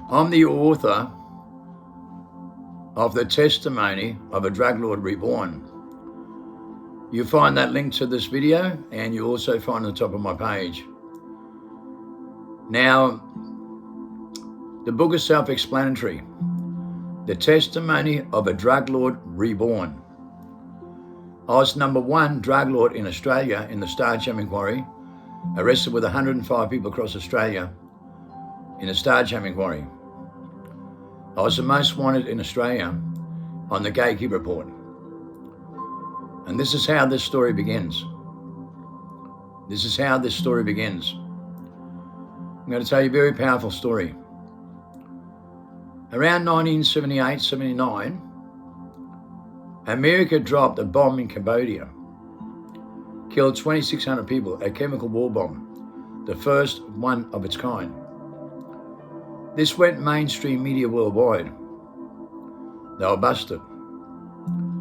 I'm the author of the testimony of a drug lord reborn. You'll find that link to this video, and you'll also find it at the top of my page. Now, the book is self-explanatory. The testimony of a drug lord reborn. I was #1 drug lord in Australia in the Star Chamber inquiry, arrested with 105 people across Australia in the Star Chamber inquiry. I was the most wanted in Australia on the Gatekeeper report. And this is how this story begins. This is how this story begins. I'm going to tell you a very powerful story. Around 1978, 79, America dropped a bomb in Cambodia, killed 2,600 people, a chemical war bomb, the first one of its kind. This went mainstream media worldwide. They were busted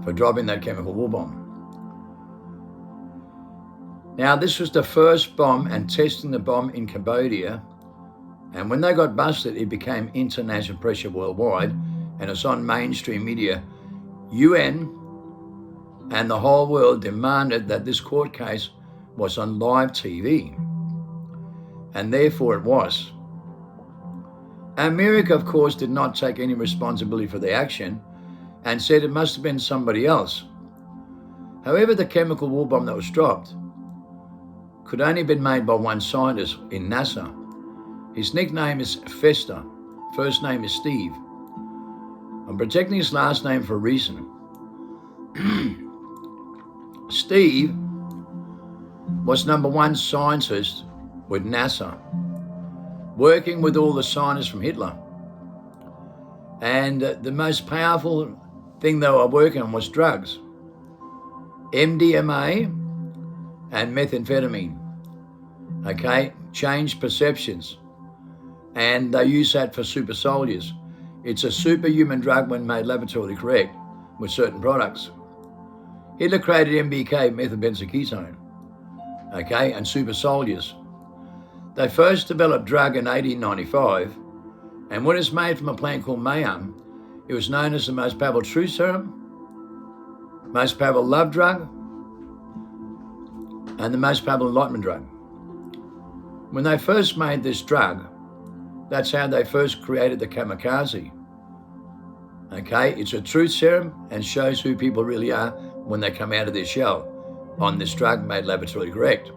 for dropping that chemical war bomb. Now, this was the first bomb and testing the bomb in Cambodia. And when they got busted, it became international pressure worldwide. And it's on mainstream media. UN and the whole world demanded that this court case was on live TV. And therefore it was. America, of course, did not take any responsibility for the action and said it must have been somebody else. However, the chemical war bomb that was dropped could only have been made by one scientist in NASA. His nickname is Fester. First name is Steve. I'm protecting his last name for a reason. Steve was #1 scientist with NASA, working with all the scientists from Hitler. And the most powerful thing they were working on was drugs. MDMA and methamphetamine. Okay, changed perceptions. And they use that for super soldiers. It's a superhuman drug when made laboratory correct with certain products. Hitler created MBK, methylbenzoketone, okay, and super soldiers. They first developed drug in 1895, and when it's made from a plant called mayam, it was known as the most powerful truth serum, most powerful love drug, and the most powerful enlightenment drug. When they first made this drug, that's how they first created the kamikaze. Okay, it's a truth serum and shows who people really are when they come out of their shell on this drug made laboratory correct.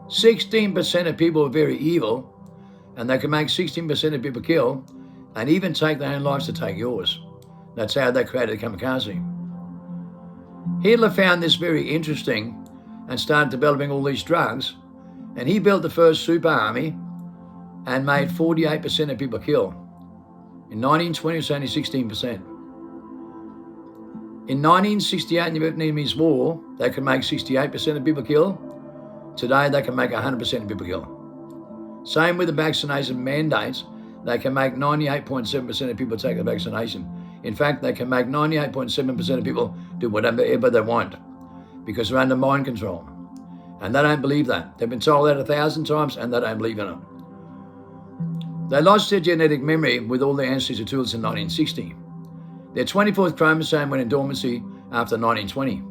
16% of people are very evil, and they can make 16% of people kill and even take their own lives to take yours. That's how they created the kamikaze. Hitler found this very interesting and started developing all these drugs, and he built the first super army and made 48% of people kill. In 1920, it was only 16%. In 1968, in the Vietnamese War, they could make 68% of people kill. Today, they can make 100% of people kill. Same with the vaccination mandates. They can make 98.7% of people take the vaccination. In fact, they can make 98.7% of people do whatever they want because they're under mind control. And they don't believe that. They've been told that 1,000 times and they don't believe in it. They lost their genetic memory with all their ancestry tools in 1960. Their 24th chromosome went in dormancy after 1920.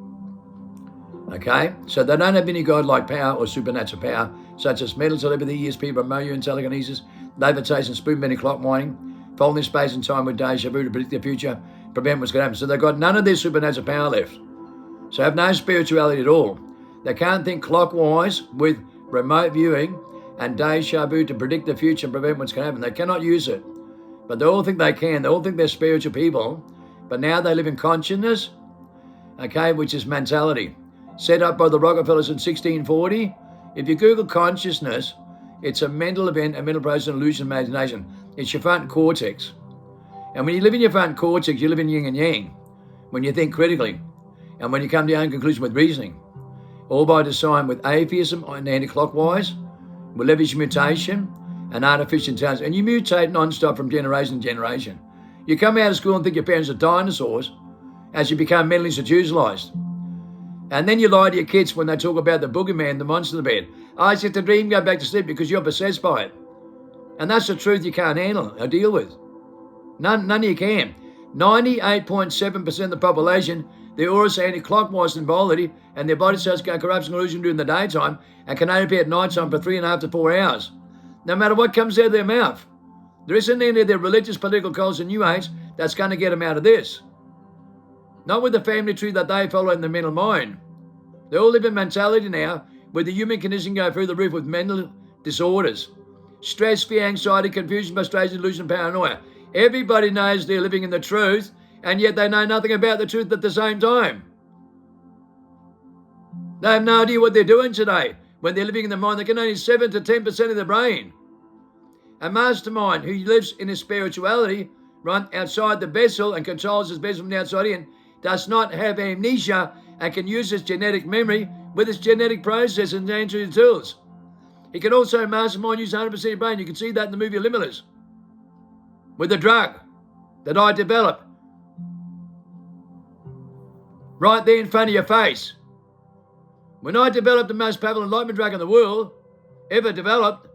Okay, so they don't have any godlike power or supernatural power, such as mental telepathy, ESP, remote and telekinesis, levitation, spoon-bending, clock winding, folding space and time with deja vu to predict the future, prevent what's going to happen. So they've got none of their supernatural power left. So have no spirituality at all. They can't think clockwise with remote viewing and deja vu to predict the future and prevent what's going to happen. They cannot use it. But they all think they can. They all think they're spiritual people. But now they live in consciousness, okay, which is mentality. Set up by the Rockefellers in 1640. If you Google consciousness, it's a mental event, a mental process, an illusion, imagination. It's your front cortex. And when you live in your front cortex, you live in yin and yang. When you think critically. And when you come to your own conclusion with reasoning. All by design with atheism and anti-clockwise, with leverage mutation and artificial intelligence. And you mutate non-stop from generation to generation. You come out of school and think your parents are dinosaurs as you become mentally institutionalized. And then you lie to your kids when they talk about the boogeyman, the monster in the bed. I just a dream, go back to sleep because you're possessed by it. And that's the truth you can't handle or deal with. None of you can. 98.7% of the population, they're also anti-clockwise in biology, and their body cells go corruption and illusion during the daytime and can only be at night time for 3.5 to 4 hours. No matter what comes out of their mouth. There isn't any of their religious, political cults and New Age that's going to get them out of this. Not with the family tree that they follow in the mental mind. They all live in mentality now where the human condition go through the roof with mental disorders. Stress, fear, anxiety, confusion, frustration, delusion, paranoia. Everybody knows they're living in the truth, and yet they know nothing about the truth at the same time. They have no idea what they're doing today. When they're living in the mind, they can only 7 to 10% of their brain. A mastermind who lives in his spirituality, right, outside the vessel and controls his vessel from the outside in, does not have amnesia and can use his genetic memory with his genetic process and ancient tools. He can also mastermind use 100% of your brain. You can see that in the movie Limitless. With the drug that I developed. Right there in front of your face. When I developed the most powerful enlightenment drug in the world, ever developed,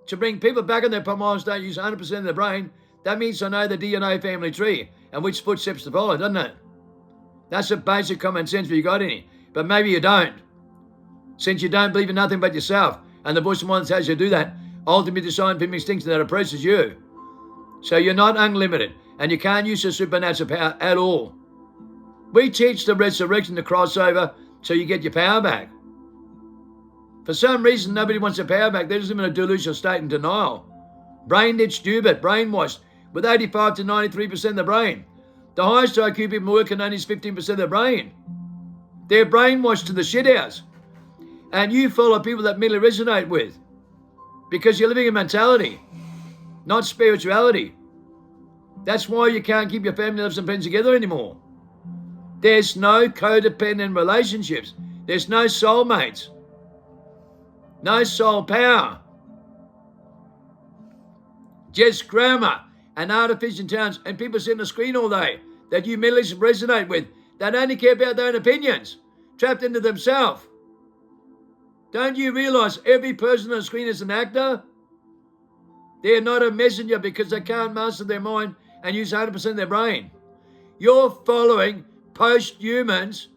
to bring people back in their minds don't use 100% of their brain, that means I know the DNA family tree and which footsteps to follow, doesn't it? That's a basic common sense if you got any. But maybe you don't. Since you don't believe in nothing but yourself, and the voice of mind tells you to do that, ultimately designed from extinction that oppresses you. So you're not unlimited, and you can't use your supernatural power at all. We teach the resurrection, the crossover, so you get your power back. For some reason, nobody wants their power back. They're just in a delusional state in denial. Brain dead, stupid, brainwashed, with 85 to 93% of the brain. The highest IQ people working only is 15% of their brain. They're brainwashed to the shithouse. And you follow people that merely resonate with. Because you're living in mentality, not spirituality. That's why you can't keep your family lives and friends together anymore. There's no codependent relationships. There's no soulmates. No soul power. Just grammar and artificial intelligence and people sitting on the screen all day that you merely resonate with. They only care about their own opinions, trapped into themselves. Don't you realize every person on the screen is an actor? They're not a messenger because they can't master their mind and use 100% of their brain. You're following post-humans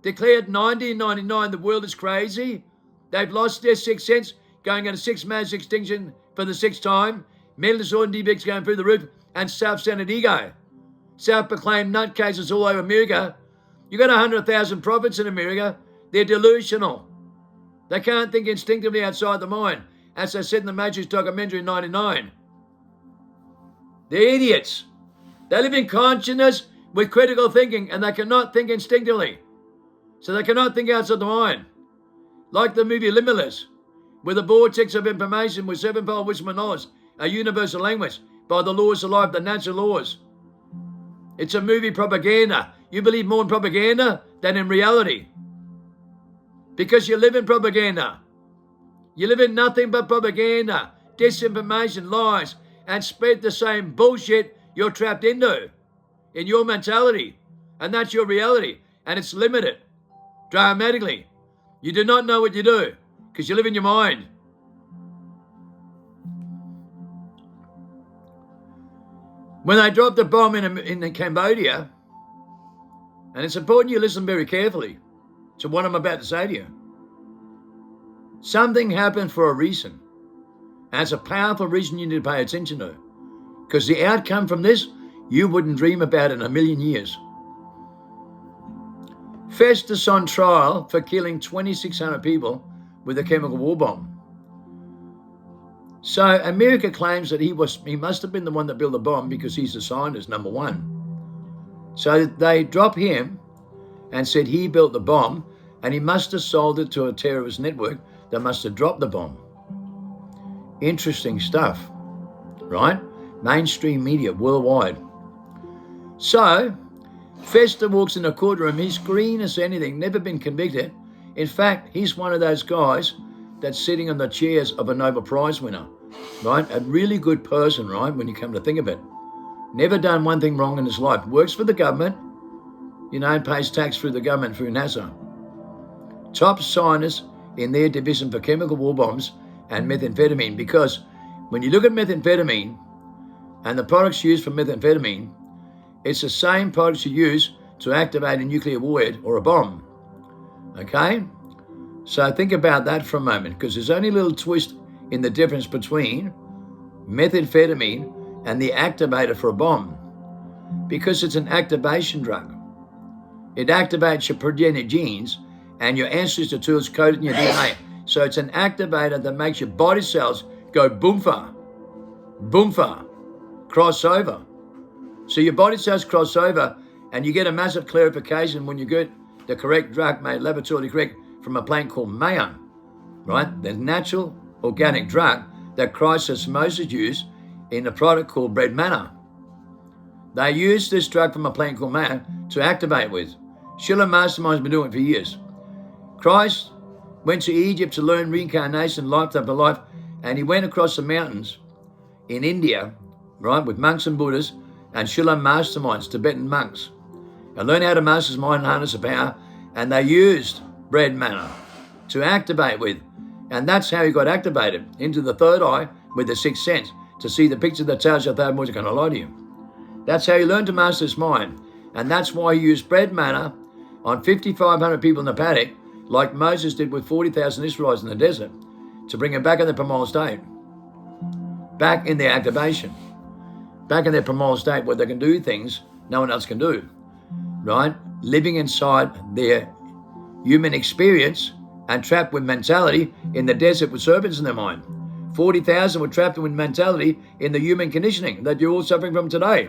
declared 1999 the world is crazy. They've lost their sixth sense, going into sixth mass extinction for the sixth time. Mental disorder and defects going through the roof, and self-centered ego. Self-proclaimed nutcases all over America. You got 100,000 prophets in America. They're delusional. They can't think instinctively outside the mind, as I said in the Matrix documentary in 99. They're idiots. They live in consciousness with critical thinking, and they cannot think instinctively. So they cannot think outside the mind. Like the movie Limitless, where the vortex of information with sevenfold wisdom and knowledge, a universal language, by the laws of life, the natural laws. It's a movie propaganda. You believe more in propaganda than in reality. Because you live in propaganda. You live in nothing but propaganda, disinformation, lies, and spread the same bullshit you're trapped into in your mentality. And that's your reality. And it's limited dramatically. You do not know what you do because you live in your mind. When they dropped the bomb in Cambodia, and it's important you listen very carefully to what I'm about to say to you. Something happened for a reason. And it's a powerful reason you need to pay attention to. Because the outcome from this, you wouldn't dream about in a million years. Festus on trial for killing 2,600 people with a chemical war bomb. So America claims that he must have been the one that built the bomb because he's the scientist, number one. So they drop him and said he built the bomb and he must have sold it to a terrorist network that must have dropped the bomb. Interesting stuff, right? Mainstream media worldwide. So Fester walks in a courtroom, he's green as anything, never been convicted. In fact, he's one of those guys that's sitting on the chairs of a Nobel Prize winner, right? A really good person, right, when you come to think of it. Never done one thing wrong in his life. Works for the government, pays tax through the government, through NASA. Top scientists in their division for chemical war bombs and methamphetamine, because when you look at methamphetamine and the products used for methamphetamine, it's the same products you use to activate a nuclear warhead or a bomb. Okay? So think about that for a moment, because there's only a little twist in the difference between methamphetamine and the activator for a bomb, because it's an activation drug. It activates your progenitor genes and your ancestor tools coded in your DNA. So it's an activator that makes your body cells go boomfa, cross over. So your body cells cross over, and you get a massive clarification when you get the correct drug made laboratorily correct from a plant called mayan, right? The natural organic drug that Christ's osmosis used in a product called bread manna. They use this drug from a plant called mayan to activate with. Shilla Mastermind's been doing it for years. Christ went to Egypt to learn reincarnation, life after life, and he went across the mountains in India, right, with monks and Buddhas and Shilla Masterminds, Tibetan monks, and learned how to master his mind and harness the power, and they used bread manna to activate with, and that's how he got activated into the third eye with the sixth sense, to see the picture that tells you if that was going to lie to you. That's how he learned to master his mind, and that's why he used bread manna on 5,500 people in the paddock, like Moses did with 40,000 Israelites in the desert, to bring them back in the primal state, back in their activation, back in their primal state where they can do things no one else can do, right? Living inside their human experience and trapped with mentality in the desert with serpents in their mind. 40,000 were trapped with mentality in the human conditioning that you're all suffering from today.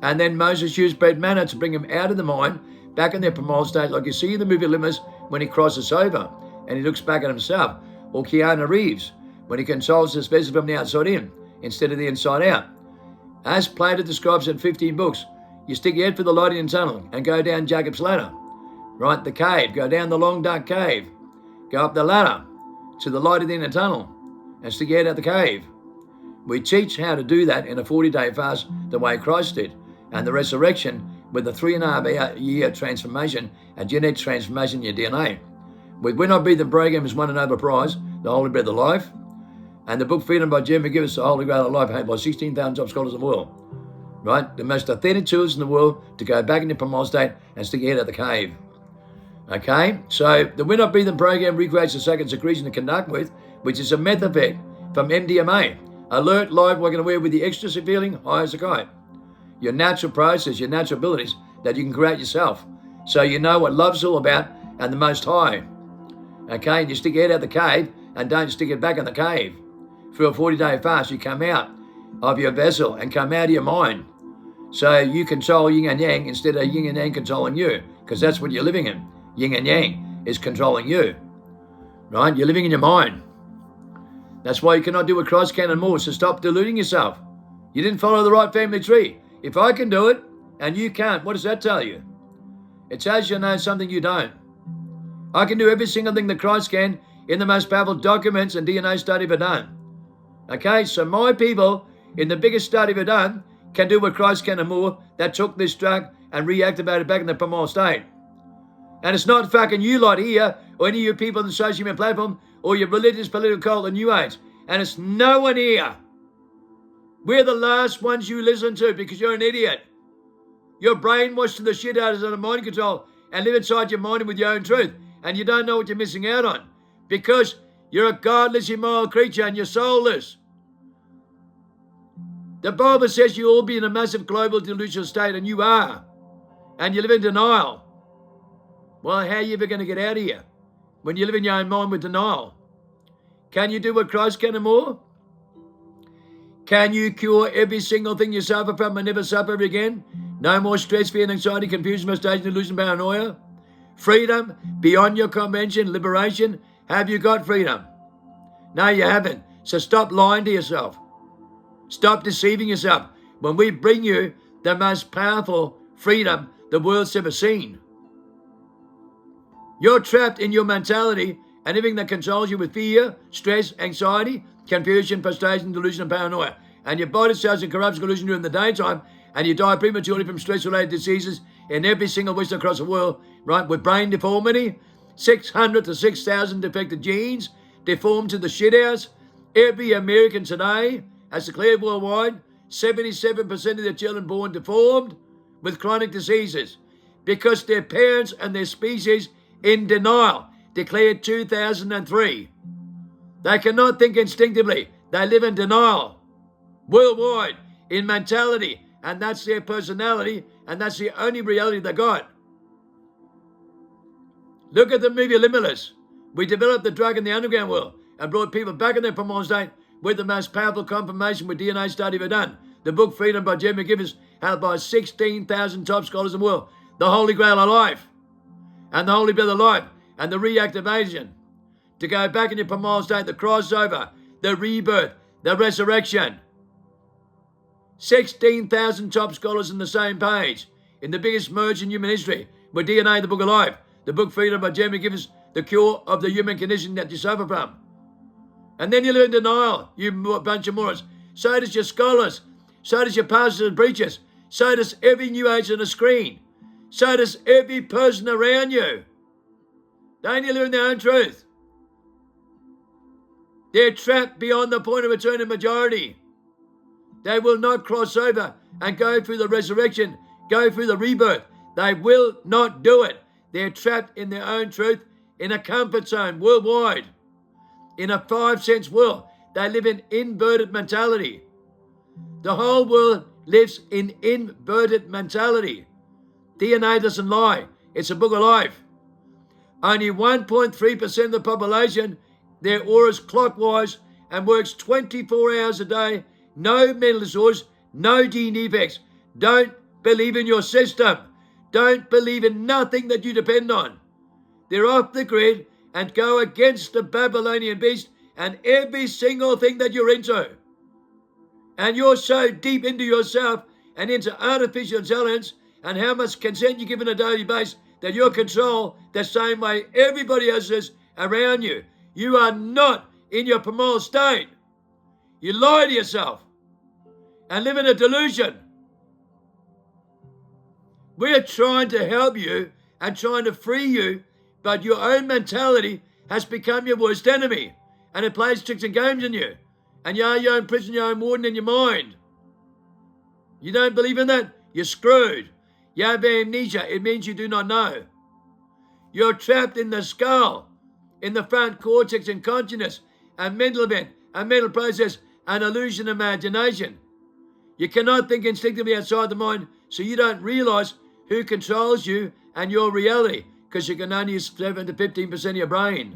And then Moses used bread manna to bring them out of the mind, back in their primal state, like you see in the movie Limits when he crosses over and he looks back at himself, or Keanu Reeves when he controls his vessel from the outside in instead of the inside out. As Plato describes in 15 books, you stick your head for the light in the tunnel and go down Jacob's ladder, right? The cave, go down the long dark cave, go up the ladder to the light at the end of the tunnel and stick your head out the cave. We teach how to do that in a 40-day fast the way Christ did, and the resurrection with a 3.5 year transformation, a genetic transformation in your DNA. With When I Breathe the program is won a Nobel Prize, the Holy Breath of Life, and the book Freedom by Jim McGivers, the Holy Grail of Life, had by 16,000 top scholars in the world. Right? The most authentic tools in the world to go back into primal state and stick your head out the cave. Okay? So the When I Breathe the program recreates the second secretion to conduct with, which is a meth effect from MDMA. Alert, live, working aware with the ecstasy feeling, high as a kite. Your natural process, your natural abilities that you can create yourself. So you know what love's all about and the most high. Okay, and you stick your head out the cave and don't stick it back in the cave. Through a 40-day fast, you come out of your vessel and come out of your mind. So you control yin and yang instead of yin and yang controlling you, because that's what you're living in. Yin and yang is controlling you, right? You're living in your mind. That's why you cannot do what Christ can and more, so stop deluding yourself. You didn't follow the right family tree. If I can do it and you can't, what does that tell you? It tells you know something you don't. I can do every single thing that Christ can in the most powerful documents and DNA study ever done. Okay, so my people in the biggest study ever done can do what Christ can and more, that took this drug and reactivated back in the primal state. And it's not fucking you lot here or any of you people on the social media platform or your religious political cult and New Age. And it's no one here. We're the last ones you listen to because you're an idiot. You're brainwashed to the shit out of mind control and live inside your mind with your own truth. And you don't know what you're missing out on because you're a godless, immoral creature and you're soulless. The Bible says you all be in a massive global delusional state, and you are. And you live in denial. Well, how are you ever going to get out of here when you live in your own mind with denial? Can you do what Christ can and more? Can you cure every single thing you suffer from and never suffer ever again? No more stress, fear, anxiety, confusion, frustration, delusion, paranoia. Freedom beyond your convention, liberation. Have you got freedom? No, you haven't. So stop lying to yourself. Stop deceiving yourself when we bring you the most powerful freedom the world's ever seen. You're trapped in your mentality and everything that controls you with fear, stress, anxiety, confusion, frustration, delusion, and paranoia. And your body cells and corrupts illusion during the daytime, and you die prematurely from stress-related diseases in every single West across the world, right? With brain deformity, 600 to 6,000 defective genes, deformed to the shithouse. Every American today has declared worldwide 77% of their children born deformed with chronic diseases because their parents and their species in denial declared 2003. They cannot think instinctively. They live in denial worldwide in mentality, and that's their personality, and that's the only reality they got. Look at the movie Limitless. We developed the drug in the underground world and brought people back in their primal state with the most powerful confirmation with DNA study ever done. The book Freedom by Jim McGivens, held by 16,000 top scholars in the world. The Holy Grail of life and the Holy Breath of life and the reactivation to go back in your primal state, the crossover, the rebirth, the resurrection. 16,000 top scholars on the same page in the biggest merge in human history with DNA, the book of life. The book Freedom by Jeremy Givens, the cure of the human condition that you suffer from. And then you live in denial, you bunch of morons. So does your scholars. So does your pastors and preachers. So does every new age on the screen. So does every person around you. They only live in their own truth. They're trapped beyond the point of eternal majority. They will not cross over and go through the resurrection, go through the rebirth. They will not do it. They're trapped in their own truth, in a comfort zone worldwide, in a 5 sense world. They live in inverted mentality. The whole world lives in inverted mentality. DNA doesn't lie. It's a book of life. Only 1.3% of the population, their aura's clockwise and works 24 hours a day. No mental disorders, no gene defects. Don't believe in your system. Don't believe in nothing that you depend on. They're off the grid and go against the Babylonian beast and every single thing that you're into. And you're so deep into yourself and into artificial intelligence and how much consent you give on a daily basis that you control the same way everybody else is around you. You are not in your primal state. You lie to yourself and live in a delusion. We're trying to help you and trying to free you, but your own mentality has become your worst enemy, and it plays tricks and games on you, and you are your own prison, your own warden in your mind. You don't believe in that? You're screwed. You have amnesia. It means you do not know. You're trapped in the skull, in the front cortex and consciousness, a mental event, a mental process, an illusion, imagination. You cannot think instinctively outside the mind, so you don't realize who controls you and your reality, because you can only use 7 to 15% of your brain.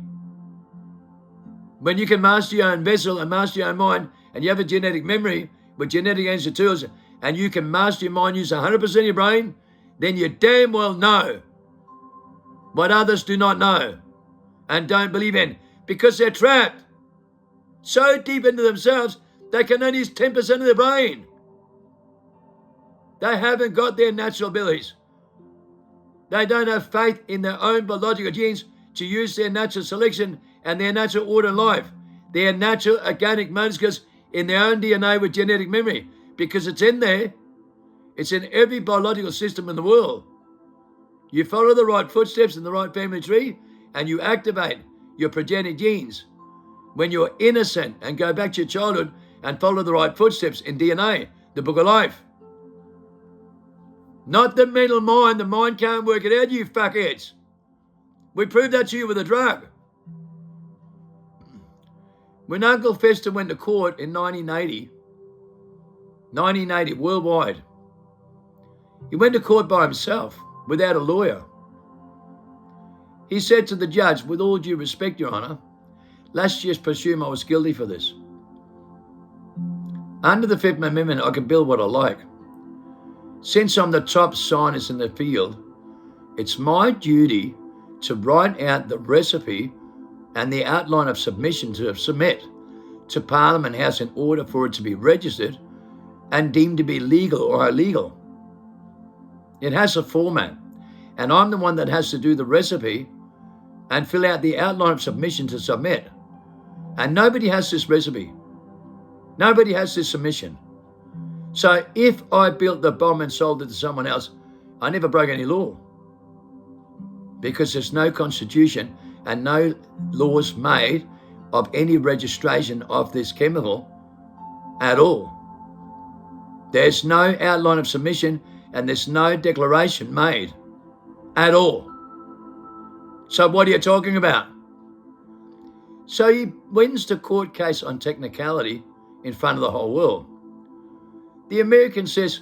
When you can master your own vessel and master your own mind, and you have a genetic memory with genetic answer tools, and you can master your mind, use 100% of your brain, then you damn well know what others do not know and don't believe in, because they're trapped so deep into themselves they can only use 10% of their brain. They haven't got their natural abilities. They don't have faith in their own biological genes to use their natural selection and their natural order in life, their natural organic molecules in their own DNA with genetic memory, because it's in there. It's in every biological system in the world. You follow the right footsteps in the right family tree, and you activate your progenitor genes when you're innocent and go back to your childhood and follow the right footsteps in DNA, the book of life. Not the mental mind. The mind can't work it out, you fuckheads. We proved that to you with a drug. When Uncle Fester went to court in 1980, worldwide, he went to court by himself, without a lawyer. He said to the judge, with all due respect, Your Honour, let's just presume I was guilty for this. Under the Fifth Amendment, I can build what I like. Since I'm the top scientist in the field, it's my duty to write out the recipe and the outline of submission to submit to Parliament House in order for it to be registered and deemed to be legal or illegal. It has a format, and I'm the one that has to do the recipe and fill out the outline of submission to submit. And nobody has this recipe. Nobody has this submission. So if I built the bomb and sold it to someone else, I never broke any law, because there's no constitution and no laws made of any registration of this chemical at all. There's no outline of submission and there's no declaration made at all. So what are you talking about? So he wins the court case on technicality in front of the whole world. The American says,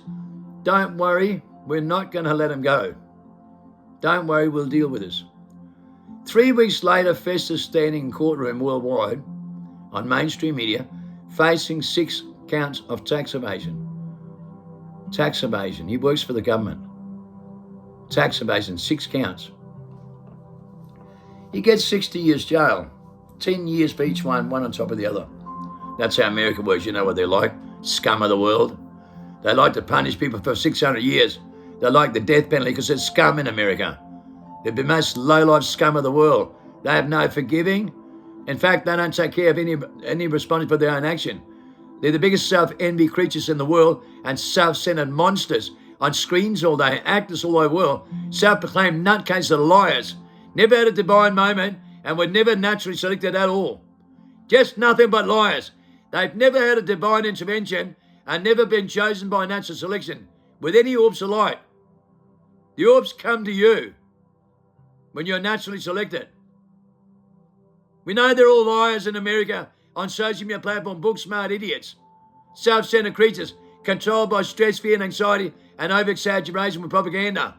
don't worry, we're not going to let him go. Don't worry, we'll deal with this. 3 weeks later, Festus standing in courtroom worldwide on mainstream media, facing 6 counts of tax evasion. Tax evasion. He works for the government. Tax evasion, 6 counts. He gets 60 years jail, 10 years for each one on top of the other. That's how America works. You know what they're like, scum of the world. They like to punish people for 600 years. They like the death penalty because there's scum in America. They're the most low-life scum of the world. They have no forgiving. In fact, they don't take care of any responsibility for their own action. They're the biggest self-envy creatures in the world and self-centered monsters on screens all day, actors all over the world, self-proclaimed nutcases that are liars, never had a divine moment and were never naturally selected at all. Just nothing but liars. They've never had a divine intervention and never been chosen by natural selection with any orbs of light. The orbs come to you when you're naturally selected. We know they're all liars in America on social media platform, book smart idiots, self-centered creatures, controlled by stress, fear and anxiety and over-exaggeration with propaganda.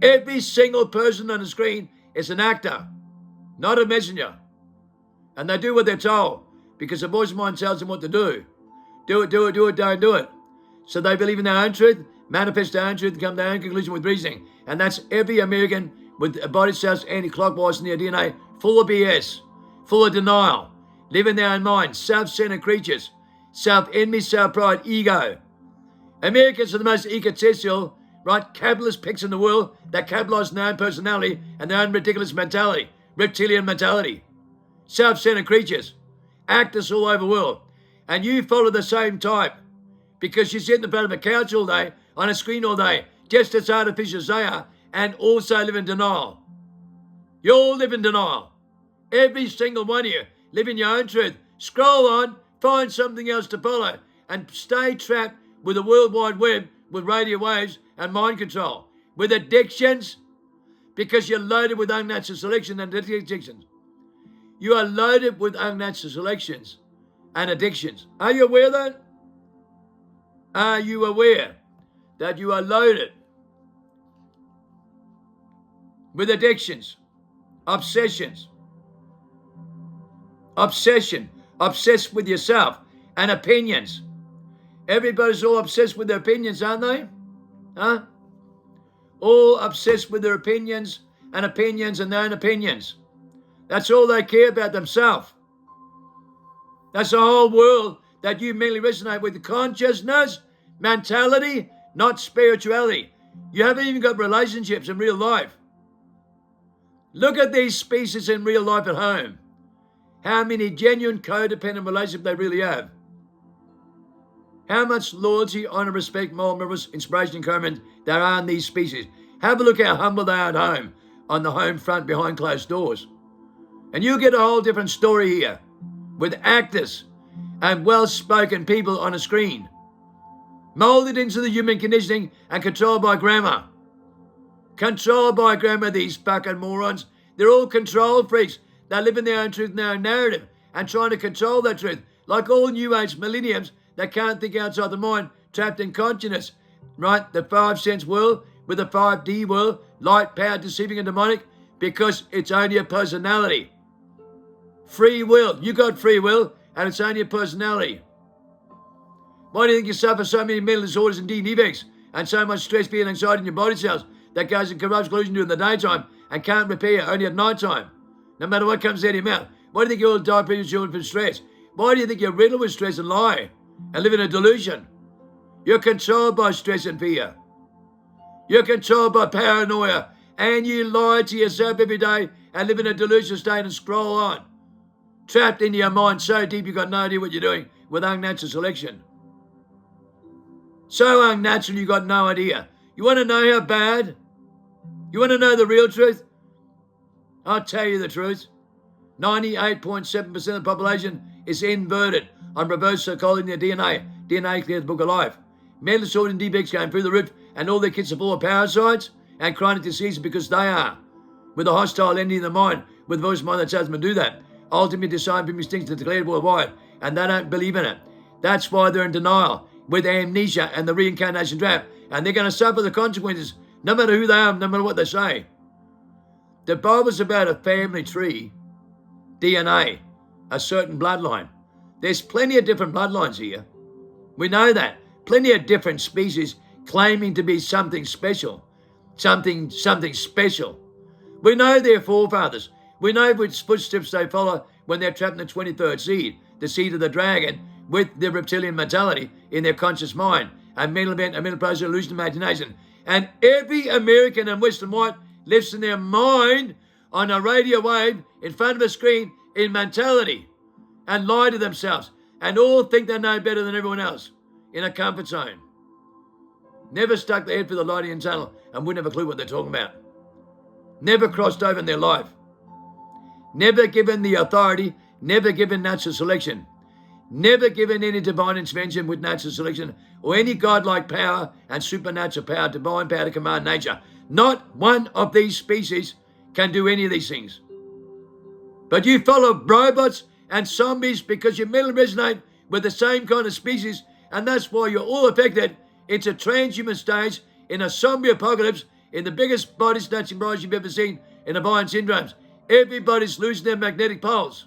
Every single person on the screen is an actor, not a messenger. And they do what they're told because the voice of mind tells them what to do. Do it, don't do it. So they believe in their own truth, manifest their own truth, and come to their own conclusion with reasoning. And that's every American with body cells anti-clockwise in their DNA, full of BS, full of denial, live in their own mind, self-centered creatures, self-envy, self-pride, ego. Americans are the most egotistical, right, capitalist pigs in the world that capitalize on their own personality and their own ridiculous mentality, reptilian mentality. Self-centered creatures, actors all over the world. And you follow the same type because you sit in front of a couch all day, on a screen all day, just as artificial as they are, and also live in denial. You all live in denial. Every single one of you live in your own truth. Scroll on, find something else to follow, and stay trapped with the World Wide Web, with radio waves and mind control, with addictions, because you're loaded with unnatural selection and addictions. You are loaded with unnatural selections and addictions. Are you aware of that? Are you aware that you are loaded with addictions, obsessions, obsessed with yourself and opinions? Everybody's all obsessed with their opinions, aren't they? Huh? All obsessed with their opinions and their own opinions. That's all they care about themselves. That's the whole world that you mentally resonate with. Consciousness, mentality, not spirituality. You haven't even got relationships in real life. Look at these species in real life at home. How many genuine codependent relationships they really have. How much loyalty, honor, respect, moral, miracles, inspiration, encouragement there are in these species. Have a look how humble they are at home, on the home front behind closed doors. And you'll get a whole different story here with actors and well-spoken people on a screen, molded into the human conditioning and controlled by grammar. Controlled by grammar, these fucking morons. They're all control freaks. They live in their own truth and their own narrative and trying to control that truth. Like all New Age millenniums that can't think outside the mind, trapped in consciousness, right? The 5 sense world with the 5D world, light, power, deceiving and demonic, because it's only a personality. Free will. You got free will and it's only a personality. Why do you think you suffer so many mental disorders and defects and so much stress, fear and anxiety in your body cells that goes and corrupts collusion during the daytime and can't repair only at night time? No matter what comes out of your mouth. Why do you think you all die prematurely from stress? Why do you think you're riddled with stress and lie and live in a delusion? You're controlled by stress and fear. You're controlled by paranoia and you lie to yourself every day and live in a delusional state and scroll on. Trapped into your mind so deep you've got no idea what you're doing with unnatural selection. So unnatural you got no idea. You want to know how bad? You want to know the real truth? I'll tell you the truth. 98.7% of the population is inverted on reverse psychology in their DNA. DNA clears the book of life. Mental disorder and defects going through the roof, and all their kids are full of parasites and chronic diseases because they are. With a hostile entity in the mind, with a voice mind that tells them to do that. Ultimately designed for mistakes to declare worldwide, and they don't believe in it. That's why they're in denial, with amnesia and the reincarnation trap, and they're going to suffer the consequences, no matter who they are, no matter what they say. The Bible's about a family tree, DNA, a certain bloodline. There's plenty of different bloodlines here. We know that. Plenty of different species claiming to be something special. Something special. We know their forefathers. We know which footsteps they follow when they're trapped in the 23rd seed, the seed of the dragon, with the reptilian mentality in their conscious mind, a mental event, a mental process, illusion, imagination. And every American and Western white lives in their mind on a radio wave in front of a screen in mentality and lie to themselves and all think they know better than everyone else in a comfort zone. Never stuck their head through the lighting tunnel and wouldn't have a clue what they're talking about. Never crossed over in their life. Never given the authority, never given natural selection. Never given any divine intervention with natural selection or any godlike power and supernatural power, divine power to command nature. Not one of these species can do any of these things. But you follow robots and zombies because you mentally resonate with the same kind of species, and that's why you're all affected into transhuman stage in a zombie apocalypse in the biggest body snatching rise you've ever seen in Avian syndromes. Everybody's losing their magnetic poles.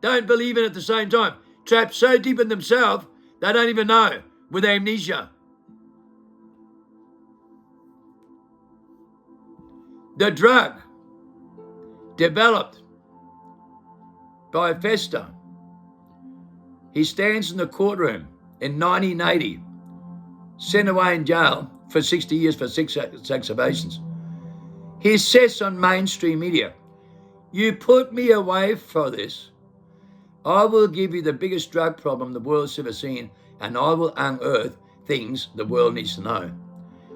Don't believe it at the same time. Trapped so deep in themselves, they don't even know, with amnesia. The drug developed by Fester. He stands in the courtroom in 1980, sent away in jail for 60 years for six exacerbations. He says on mainstream media, "You put me away for this, I will give you the biggest drug problem the world's ever seen, and I will unearth things the world needs to know.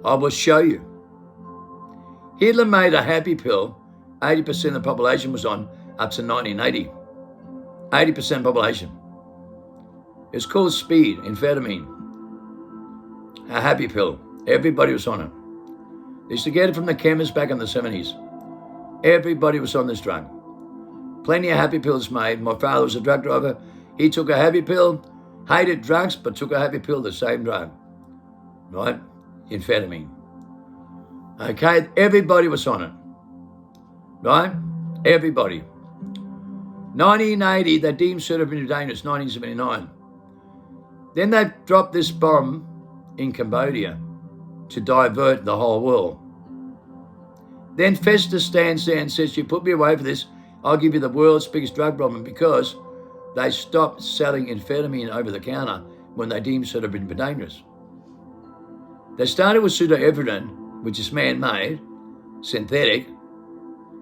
I will show you." Hitler made a happy pill 80% of the population was on up to 1980. 80% population. It's called speed, amphetamine. A happy pill. Everybody was on it. They used to get it from the chemist back in the 70s. Everybody was on this drug. Plenty of happy pills made. My father was a drug driver. He took a happy pill, hated drugs, but took a happy pill, the same drug. Right? Amphetamine. Okay, everybody was on it. Right? Everybody. 1980, they deemed certified dangerous, 1979. Then they dropped this bomb in Cambodia to divert the whole world. Then Fester stands there and says, "You put me away for this, I'll give you the world's biggest drug problem," because they stopped selling amphetamine over the counter when they deemed certified dangerous. They started with pseudoephedrine, which is man-made, synthetic.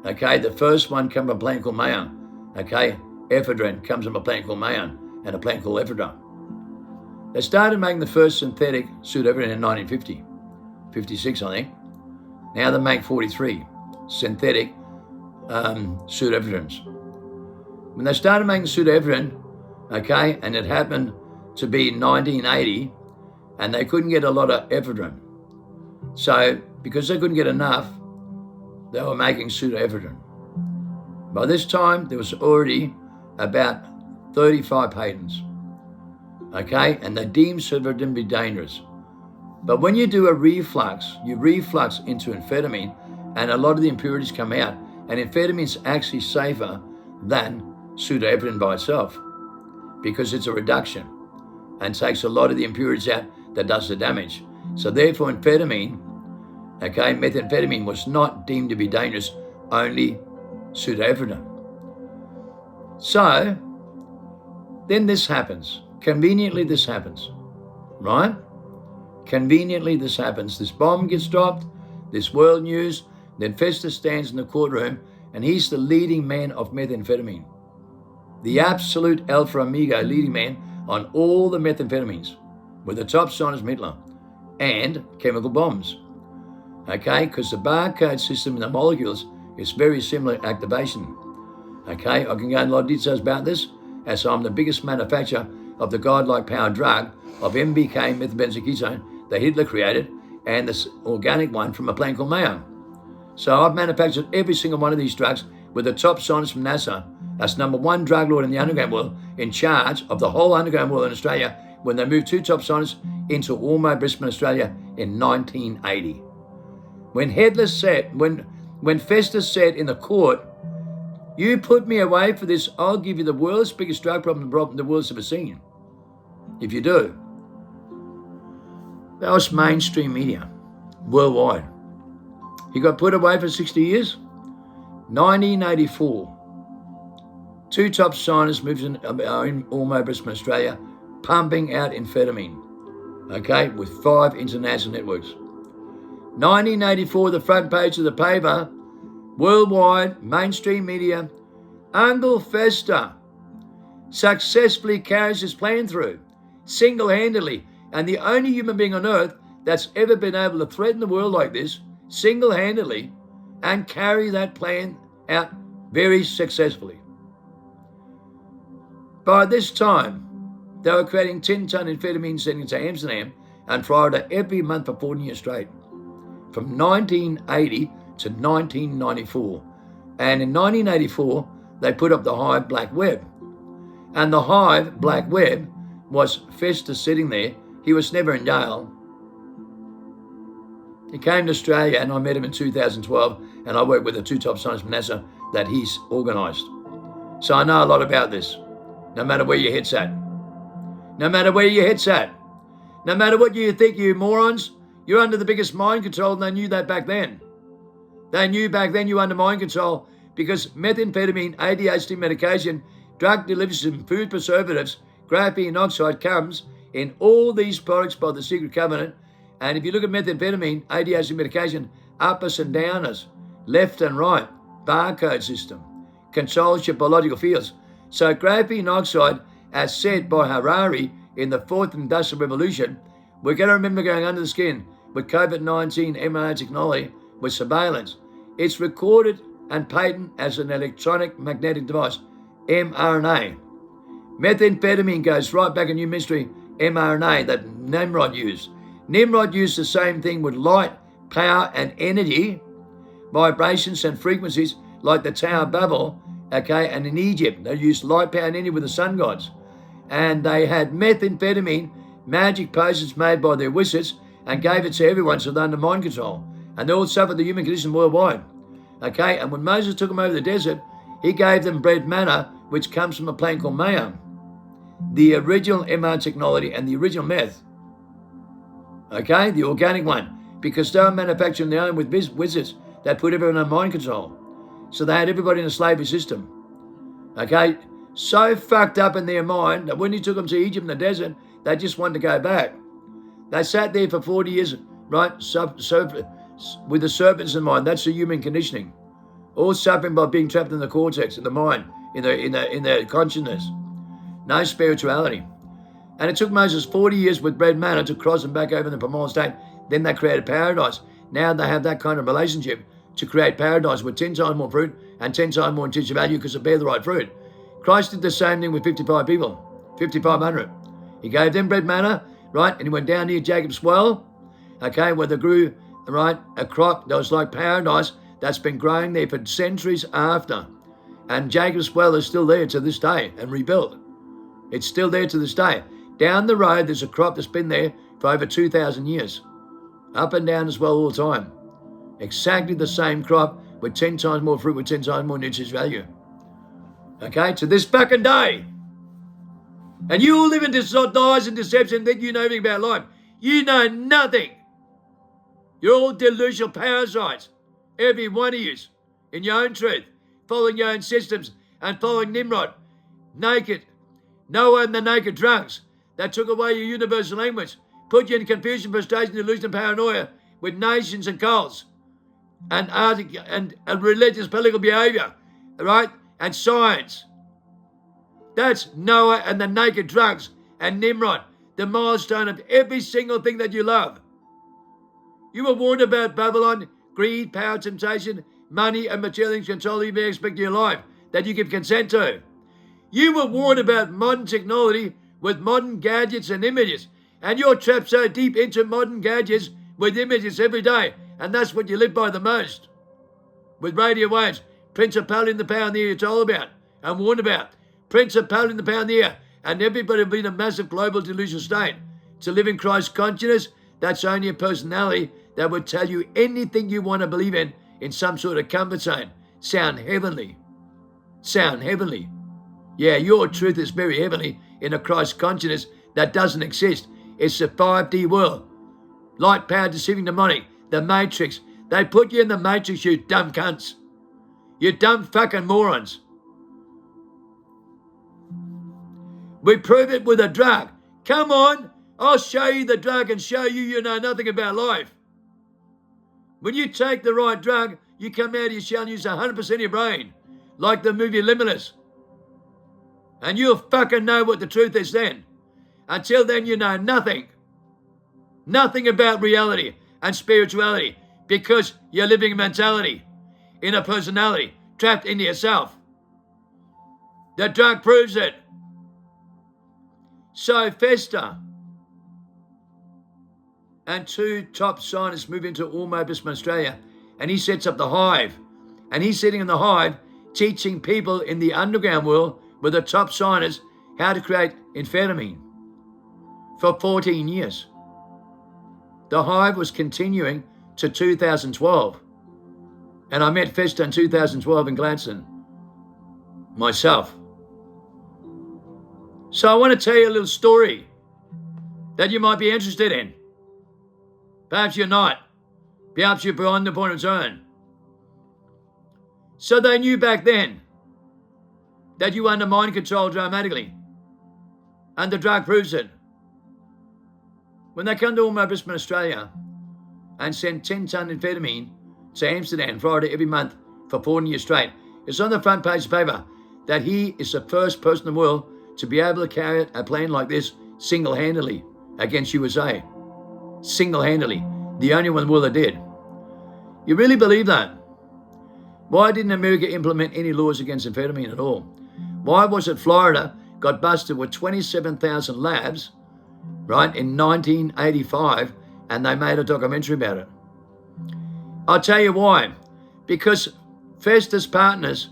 Okay, the first one came from a plant called Mayan. Okay, ephedrine comes from a plant called Mayan and a plant called ephedrine. They started making the first synthetic pseudoephedrine in 1950, 56 I think. Now they make 43 synthetic pseudoephedrines. When they started making pseudoephedrine, okay, and it happened to be 1980, and they couldn't get a lot of ephedrine. So because they couldn't get enough, they were making pseudoephedrine. By this time, there was already about 35 patents. Okay, and they deemed pseudoephedrine to be dangerous. But when you do a reflux, you reflux into amphetamine, and a lot of the impurities come out, and amphetamine's actually safer than pseudoephedrine by itself because it's a reduction and takes a lot of the impurities out that does the damage. So therefore amphetamine, okay, methamphetamine was not deemed to be dangerous, only pseudoephedrine. So then this happens. Conveniently this happens, right? Conveniently this happens. This bomb gets dropped, this world news, then Fester stands in the courtroom and he's the leading man of methamphetamine. The absolute alpha omega leading man on all the methamphetamines, with the top scientist Hitler, and chemical bombs. Okay, because the barcode system in the molecules is very similar activation. Okay, I can go into a lot of details about this, as I'm the biggest manufacturer of the godlike power drug of MBK, methylbenzoketone, that Hitler created, and this organic one from a plant called Mayo. So I've manufactured every single one of these drugs with the top scientists from NASA. That's number one drug lord in the underground world, in charge of the whole underground world in Australia, when they moved two top scientists into Ormeau, Brisbane, Australia in 1980. When Festus said in the court, "You put me away for this, I'll give you the world's biggest drug problem the world's ever seen, if you do." That was mainstream media, worldwide. He got put away for 60 years. 1984, two top scientists moved in Ormeau, Brisbane, Australia, pumping out amphetamine, okay, with 5 international networks. 1984, the front page of the paper, worldwide, mainstream media, Uncle Fester successfully carries his plan through, single-handedly, and the only human being on earth that's ever been able to threaten the world like this, single-handedly, and carry that plan out very successfully. By this time, they were creating 10-ton amphetamine sending to Amsterdam and Florida every month for 14 years straight, from 1980 to 1994. And in 1984, they put up the Hive Black Web. And the Hive Black Web was Festus sitting there. He was never in jail. He came to Australia, and I met him in 2012, and I worked with the two top scientists from NASA that he's organised. So I know a lot about this, no matter where your head's at. No matter where your head's at. No matter what you think, you morons, you're under the biggest mind control, and they knew that back then. They knew back then you were under mind control because methamphetamine, ADHD medication, drug deliveries and food preservatives, graphene oxide comes in all these products by the secret covenant. And if you look at methamphetamine, ADHD medication, uppers and downers, left and right, barcode system, controls your biological fields. So graphene oxide, as said by Harari in the fourth industrial revolution, we're going to remember going under the skin with COVID-19 mRNA technology with surveillance. It's recorded and patented as an electronic magnetic device, mRNA. Methamphetamine goes right back in new mystery, mRNA, that Nimrod used. Nimrod used the same thing with light, power, and energy, vibrations and frequencies like the Tower of Babel, okay, and in Egypt, they used light, power, and energy with the sun gods. And they had methamphetamine, magic potions made by their wizards, and gave it to everyone so they're under mind control. And they all suffered the human condition worldwide. Okay, and when Moses took them over the desert, he gave them bread manna, which comes from a plant called Mayo. The original mRNA technology and the original meth. Okay, the organic one. Because they were manufacturing their own with wizards that put everyone under mind control. So they had everybody in a slavery system. Okay, so fucked up in their mind that when he took them to Egypt in the desert, they just wanted to go back. They sat there for 40 years, right, with the serpents in mind. That's the human conditioning. All suffering by being trapped in the cortex, in the mind, in their consciousness. No spirituality. And it took Moses 40 years with bread manna to cross them back over in the Primal State. Then they created paradise. Now they have that kind of relationship to create paradise with 10 times more fruit and 10 times more intrinsic value because they bear the right fruit. Christ did the same thing with 55 people, 5,500. He gave them bread manna, right, and he went down near Jacob's well, okay, where they grew, right, a crop that was like paradise that's been growing there for centuries after. And Jacob's well is still there to this day and rebuilt. It's still there to this day. Down the road, there's a crop that's been there for over 2,000 years. Up and down as well all the time. Exactly the same crop with 10 times more fruit, with 10 times more nutrient value. Okay, to this fucking day. And you all live in lies and deception and think you know everything about life. You know nothing. You're all delusional parasites. Every one of you in your own truth, following your own systems and following Nimrod, naked, Noah and the naked drunks that took away your universal language, put you in confusion, frustration, delusion, and paranoia with nations and cults and religious political behavior, right? And science. That's Noah and the naked drunks and Nimrod, the milestone of every single thing that you love. You were warned about Babylon, greed, power, temptation, money, and material things control every aspect of your life. that you give consent to. You were warned about modern technology with modern gadgets and images, and you're trapped so deep into modern gadgets with images every day, and that's what you live by the most. With radio waves, principality in the power in the air you're told about and warned about. Principality in the power in the air, and everybody will be in a massive global delusional state. To live in Christ's consciousness, that's only a personality that would tell you anything you want to believe in some sort of comfort zone. Sound heavenly. Sound heavenly. Yeah, your truth is very heavenly in a Christ consciousness that doesn't exist. It's the 5D world. Light power deceiving demonic. The matrix. They put you in the matrix, you dumb cunts. You dumb fucking morons. We prove it with a drug. Come on, I'll show you the drug and show you know nothing about life. When you take the right drug, you come out of your shell and use 100% of your brain, like the movie Limitless. And you'll fucking know what the truth is then. Until then, you know nothing. Nothing about reality and spirituality, because you're living in mentality, in a personality, trapped into yourself. The drug proves it. So Fester and 2 top scientists move into Almost Australia, and he sets up the hive. And he's sitting in the hive teaching people in the underground world with the top scientists how to create amphetamine for 14 years. The hive was continuing to 2012. And I met Fester in 2012 in Gladstone myself. So I want to tell you a little story that you might be interested in. Perhaps you're not. Perhaps you're beyond the point of return. So they knew back then that you were under mind control dramatically. And the drug proves it. When they come to Almost Australia and send 10 ton amphetamine to Amsterdam, Florida every month for 14 years straight, it's on the front page of the paper that he is the first person in the world to be able to carry a plane like this single-handedly against USA. Single-handedly. The only one in the world that did. You really believe that? Why didn't America implement any laws against amphetamine at all? Why was it Florida got busted with 27,000 labs, right, in 1985, and they made a documentary about it? I'll tell you why. Because Fester's partners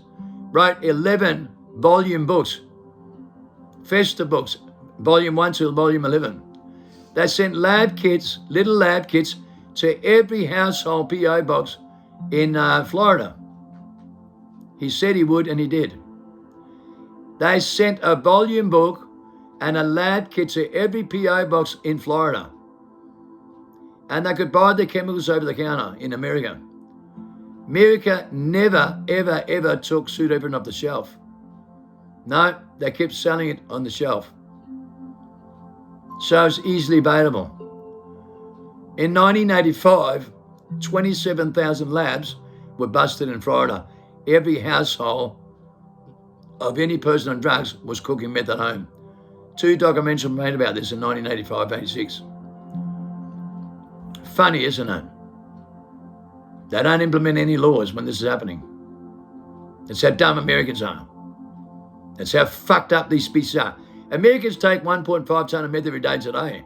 wrote 11 volume books. Fester books, volume 1 to volume 11. They sent lab kits, little lab kits, to every household PO box in Florida. He said he would, and he did. They sent a volume book and a lab kit to every PO box in Florida. And they could buy the chemicals over the counter in America. America never, ever, ever took pseudoephedrine off the shelf. No, they kept selling it on the shelf. So it's easily available. In 1985, 27,000 labs were busted in Florida. Every household of any person on drugs was cooking meth at home. 2 documentaries were made about this in 1985-86. Funny, isn't it? They don't implement any laws when this is happening. That's how dumb Americans are. That's how fucked up these species are. Americans take 1.5 ton of meth every day today,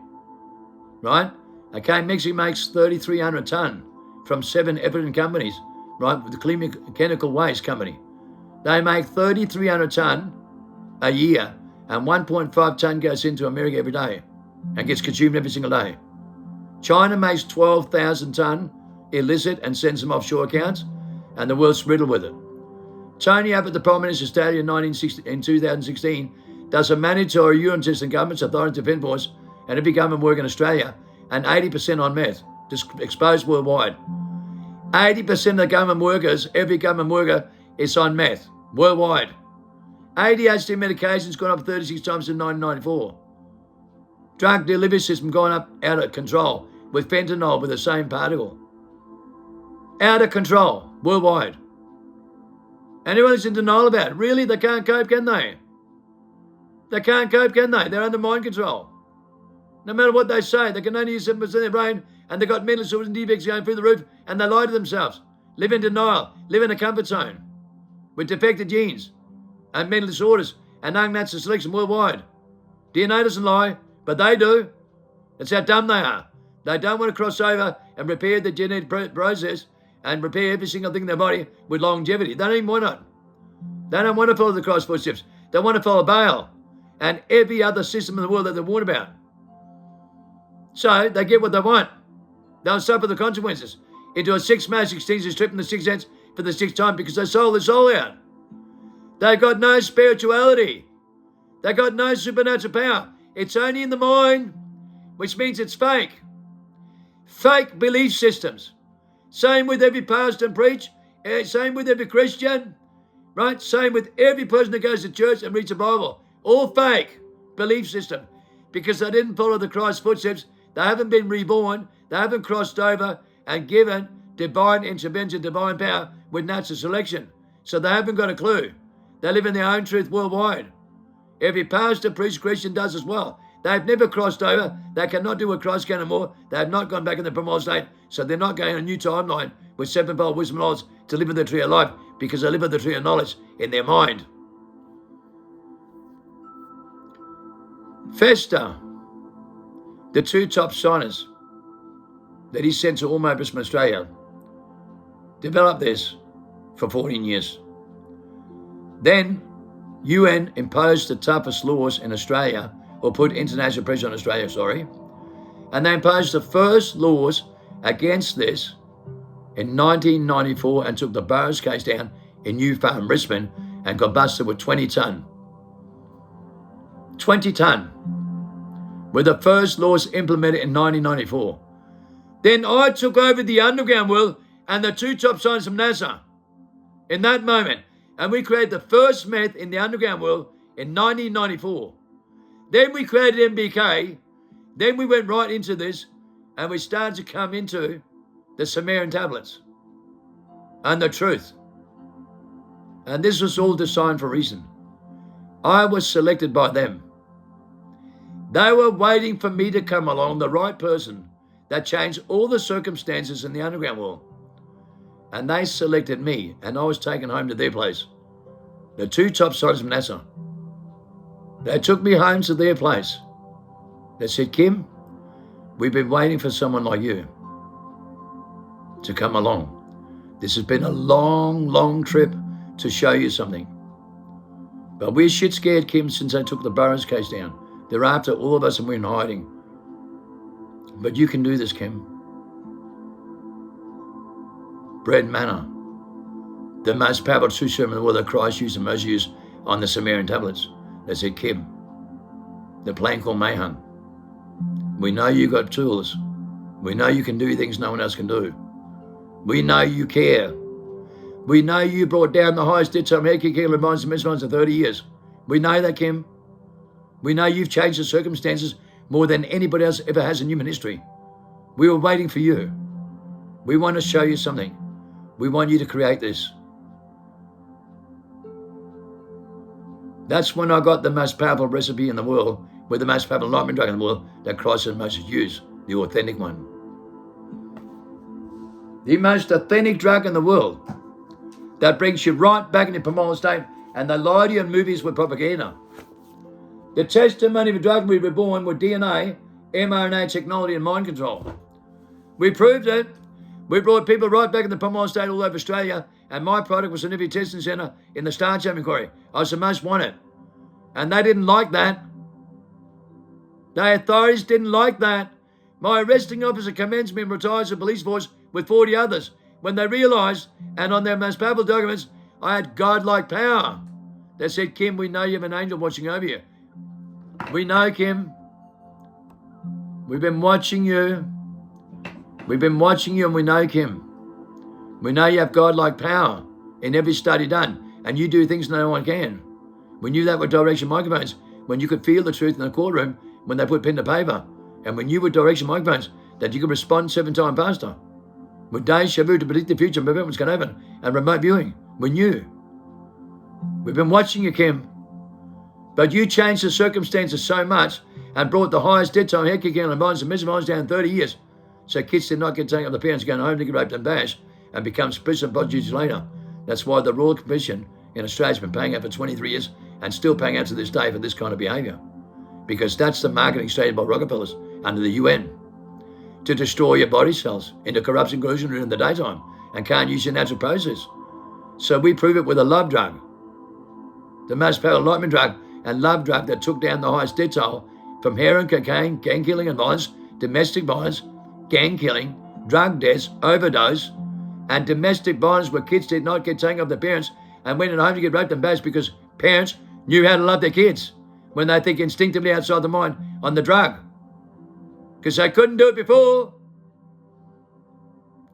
right? Okay, Mexico makes 3,300 ton from 7 evident companies, right, with the Clean Mechanical Waste Company. They make 3,300 ton a year, and 1.5 ton goes into America every day and gets consumed every single day. China makes 12,000 ton illicit and sends them offshore accounts, and the world's riddled with it. Tony Abbott, the Prime Minister, stated in 2016, does a mandatory urine test in government's authority defence force and every government work in Australia, and 80% on meth, just exposed worldwide. 80% of the government workers, every government worker, is on meth, worldwide. ADHD medication's gone up 36 times in 1994. Drug delivery system gone up out of control with fentanyl with the same particle. Out of control, worldwide. Anyone is in denial about it. Really? They can't cope, can they? They can't cope, can they? They're under mind control. No matter what they say, they can only use 7% of their brain, and they've got mental disorders and defects going through the roof, and they lie to themselves. Live in denial. Live in a comfort zone with defective genes. and mental disorders and unnatural selection worldwide. DNA doesn't lie, but they do. That's how dumb they are. They don't want to cross over and repair the genetic process and repair every single thing in their body with longevity. They don't even want it. They don't want to follow the Christ footsteps. They want to follow Baal and every other system in the world that they warn about. So they get what they want. They'll suffer the consequences. Into a 6 mass extinction strip in the 6th sense for the 6th time because they sold their soul out. They got no spirituality. They got no supernatural power. It's only in the mind, which means it's fake. Fake belief systems. Same with every pastor and preach. Same with every Christian. Right? Same with every person that goes to church and reads the Bible. All fake belief system. Because they didn't follow the Christ footsteps. They haven't been reborn. They haven't crossed over and given divine intervention, divine power with natural selection. So they haven't got a clue. They live in their own truth worldwide. Every pastor, priest, Christian does as well. They've never crossed over. They cannot do what Christ can anymore. They have not gone back in the primal state. So they're not going on a new timeline with sevenfold wisdom and knowledge to live in the tree of life because they live in the tree of knowledge in their mind. Festa, the 2 top signers that he sent to all members from Australia, developed this for 14 years. Then UN imposed the toughest laws in Australia, or put international pressure on Australia, and they imposed the first laws against this in 1994 and took the Burroughs case down in New Farm, Brisbane, and got busted with 20 tonne. 20 tonne were the first laws implemented in 1994. Then I took over the underground world and the 2 top scientists from NASA in that moment. And we created the first meth in the underground world in 1994. Then we created MBK. Then we went right into this and we started to come into the Sumerian tablets and the truth. And this was all designed for a reason. I was selected by them. They were waiting for me to come along, the right person that changed all the circumstances in the underground world. And they selected me, and I was taken home to their place. The 2 top scientists from NASA. They took me home to their place. They said, Kim, we've been waiting for someone like you to come along. This has been a long, long trip to show you something. But we're shit scared, Kim, since they took the Burroughs case down. They're after all of us and we're in hiding. But you can do this, Kim. Bread manna, the most powerful true serum in the world that Christ used and Moses used on the Sumerian tablets. They said, Kim, the plan called Mayhem. We know you got tools. We know you can do things no one else can do. We know you care. We know you brought down the highest dead time head kicking and minds and misminds in 30 years. We know that, Kim. We know you've changed the circumstances more than anybody else ever has in human history. We were waiting for you. We want to show you something. We want you to create this. That's when I got the most powerful recipe in the world, with the most powerful enlightenment drug in the world that Christ and Moses used, the authentic one. The most authentic drug in the world that brings you right back in your primal state, and they lie to you in movies with propaganda. The testimony of a drug we were born with DNA, mRNA technology and mind control. We proved it. We brought people right back in the primal state all over Australia, and my product was an EMP testing centre in the Star Chamber Inquiry. I was the most wanted. And they didn't like that. The authorities didn't like that. My arresting officer commends me and retires the police force with 40 others when they realised, and on their most powerful documents, I had God-like power. They said, Kim, we know you have an angel watching over you. We know, Kim. We've been watching you. We've been watching you and we know, Kim. We know you have God-like power in every study done, and you do things no one can. We knew that with direction microphones, when you could feel the truth in the courtroom when they put pen to paper, and when you were direction microphones, that you could respond 7 times faster. With deja vu to predict the future and prevent what's going to happen, and remote viewing. We knew. We've been watching you, Kim. But you changed the circumstances so much and brought the highest dead time head kicking and minds and mesmerised down 30 years. So kids did not get taken up the parents going home to get raped and bashed and become prison prostitutes later. That's why the Royal Commission in Australia's been paying out for 23 years and still paying out to this day for this kind of behaviour. Because that's the marketing stated by Rockefellers under the UN, to destroy your body cells into corruption, corrosion in the daytime and can't use your natural process. So we prove it with a love drug, the most powerful enlightenment drug and love drug that took down the highest death toll from heroin, cocaine, gang killing and violence, domestic violence, gang killing, drug deaths, overdose, and domestic violence where kids did not get taken off their parents and went in home to get raped and bashed because parents knew how to love their kids when they think instinctively outside the mind on the drug. Because they couldn't do it before.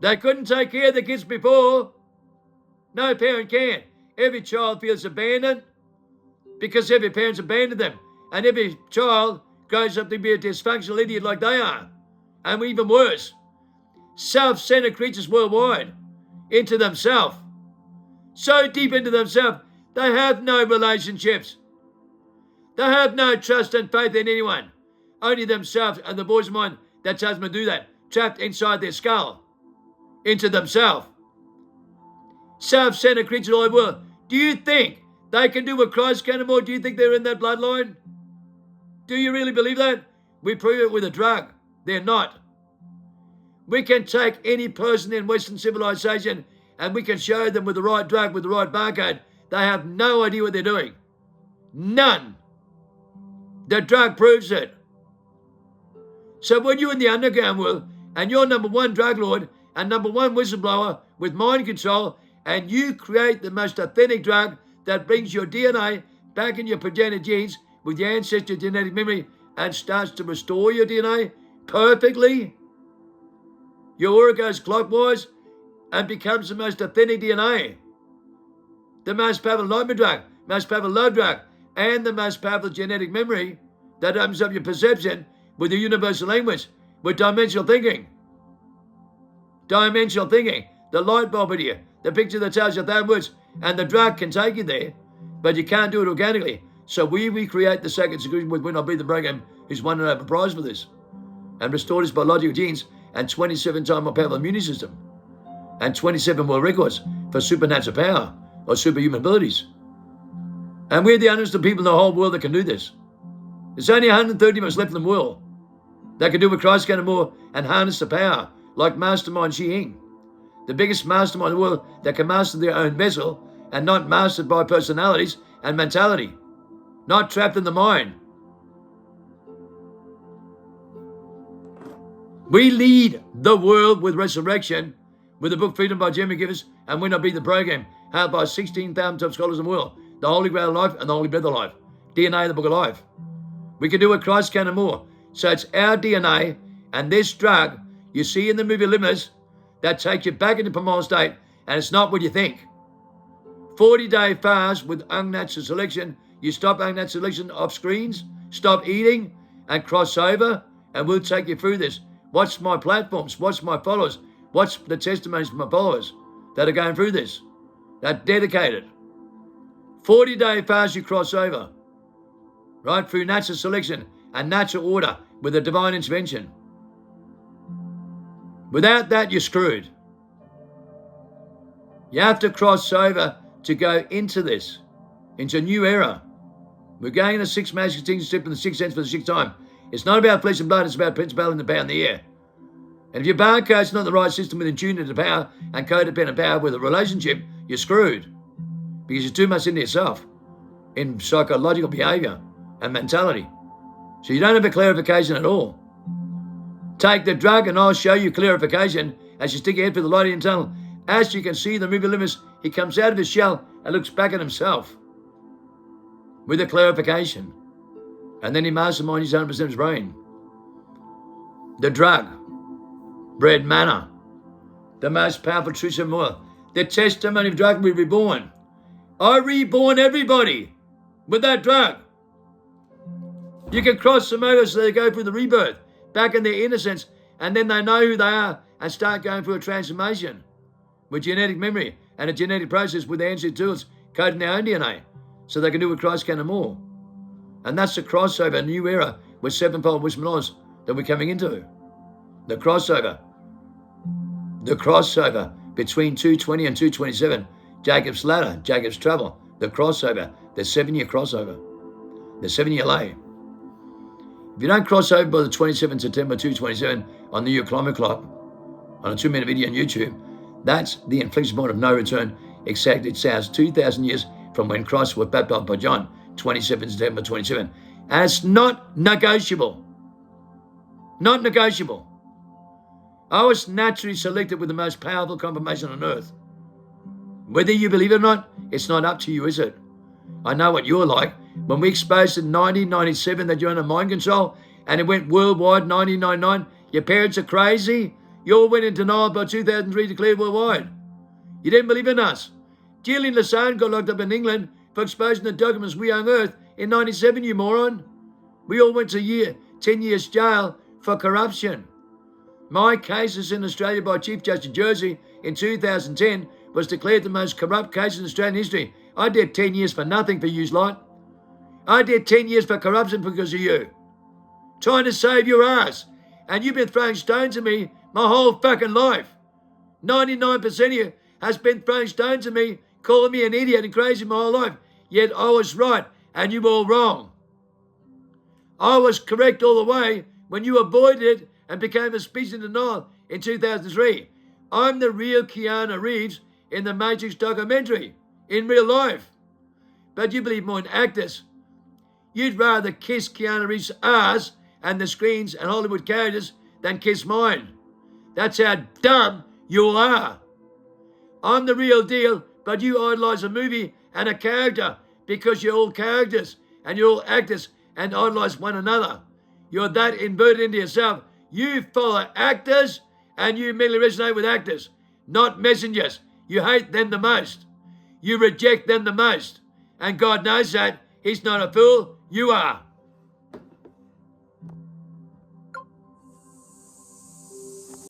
They couldn't take care of the kids before. No parent can. Every child feels abandoned because every parent's abandoned them. And every child grows up to be a dysfunctional idiot like they are. And even worse, self-centered creatures worldwide, into themselves. So deep into themselves, they have no relationships. They have no trust and faith in anyone. Only themselves and the voice of mind that tells them to do that, trapped inside their skull, into themselves. Self-centered creatures all over the world. Do you think they can do what Christ can or do you think they're in that bloodline? Do you really believe that? We prove it with a drug. They're not. We can take any person in Western civilization and we can show them with the right drug, with the right barcode. They have no idea what they're doing. None. The drug proves it. So when you're in the underground world and you're number one drug lord and number one whistleblower with mind control and you create the most authentic drug that brings your DNA back in your progenitor genes with your ancestral genetic memory and starts to restore your DNA perfectly, your aura goes clockwise and becomes the most authentic DNA. The most powerful enlightenment drug, most powerful love drug, and the most powerful genetic memory that opens up your perception with the universal language, with dimensional thinking. Dimensional thinking, the light bulb idea, the picture that tells you 1,000 words, and the drug can take you there, but you can't do it organically. So we recreate the second seclusion with Will Not Be the program, who's won an Nobel Prize for this, and restored his biological genes and 27 times more powerful immune system, and 27 world records for supernatural power or superhuman abilities. And we're the honest people in the whole world that can do this. There's only 130 of us left in the world that can do what Christ can and more and harness the power, like Mastermind Xi Ying, the biggest mastermind in the world that can master their own vessel and not mastered by personalities and mentality, not trapped in the mind. We lead the world with resurrection, with the book Freedom by Jeremy Givers, and Will Not Be the program, held by 16,000 top scholars in the world, the Holy Grail of Life and the Holy Breath of Life, DNA, the Book of Life. We can do what Christ can and more. So it's our DNA and this drug you see in the movie Limits that takes you back into primal state, and it's not what you think. 40-day fast with unnatural selection. You stop unnatural selection off screens, stop eating, and cross over, and we'll take you through this. Watch my platforms, watch my followers, watch the testimonies from my followers that are going through this, that dedicated. 40-day fast, you cross over, right, through natural selection and natural order with a divine intervention. Without that, you're screwed. You have to cross over to go into this, into a new era. We're going in a sixth magic extinction step in the sixth sense for the sixth time. It's not about flesh and blood, it's about principality and the power in the air. And if your barcode's not the right system with tune into power and codependent power with a relationship, you're screwed. Because you're too much into yourself in psychological behavior and mentality. So you don't have a clarification at all. Take the drug and I'll show you clarification as you stick your head through the light of the tunnel. As you can see the movie Limits, he comes out of his shell and looks back at himself with a clarification. And then he masterminds his 100% of his brain. The drug bred manna, the most powerful truth of all. The testimony of drug will be reborn. I reborn everybody with that drug. You can cross them over so they go through the rebirth, back in their innocence, and then they know who they are and start going through a transformation with genetic memory and a genetic process with their ancestral tools, coding their own DNA, so they can do what Christ can and more. And that's the crossover, a new era with sevenfold wisdom laws that we're coming into. The crossover between 220 and 227, Jacob's ladder, Jacob's trouble, the crossover, the 7-year crossover, the 7-year lay. If you don't cross over by the 27th September 2027 on the Year Climate Clock, on a 2-minute video on YouTube, that's the inflection point of no return. Exactly, it sounds 2,000 years from when Christ was baptized by John, 27 September 27. And it's not negotiable. Not negotiable. I was naturally selected with the most powerful confirmation on earth. Whether you believe it or not, it's not up to you, is it? I know what you're like. When we exposed in 1997 that you're under mind control and it went worldwide 1999, your parents are crazy. You all went in denial by 2003, declared worldwide. You didn't believe in us. Julian Assange got locked up in England for exposing the documents we unearthed in 97, you moron. We all went to 10 years jail for corruption. My case is in Australia by Chief Justice of Jersey in 2010 was declared the most corrupt case in Australian history. I did 10 years for nothing for you lot. I did 10 years for corruption because of you. Trying to save your ass. And you've been throwing stones at me my whole fucking life. 99% of you has been throwing stones at me, calling me an idiot and crazy my whole life. Yet I was right and you were all wrong. I was correct all the way when you avoided it and became a species in denial in 2003. I'm the real Keanu Reeves in the Matrix documentary, in real life. But you believe more in actors. You'd rather kiss Keanu Reeves' ass and the screens and Hollywood characters than kiss mine. That's how dumb you are. I'm the real deal, but you idolize a movie and a character because you're all characters and you're all actors and idolize one another. You're that inverted into yourself. You follow actors and you immediately resonate with actors, not messengers. You hate them the most. You reject them the most. And God knows that. He's not a fool. You are.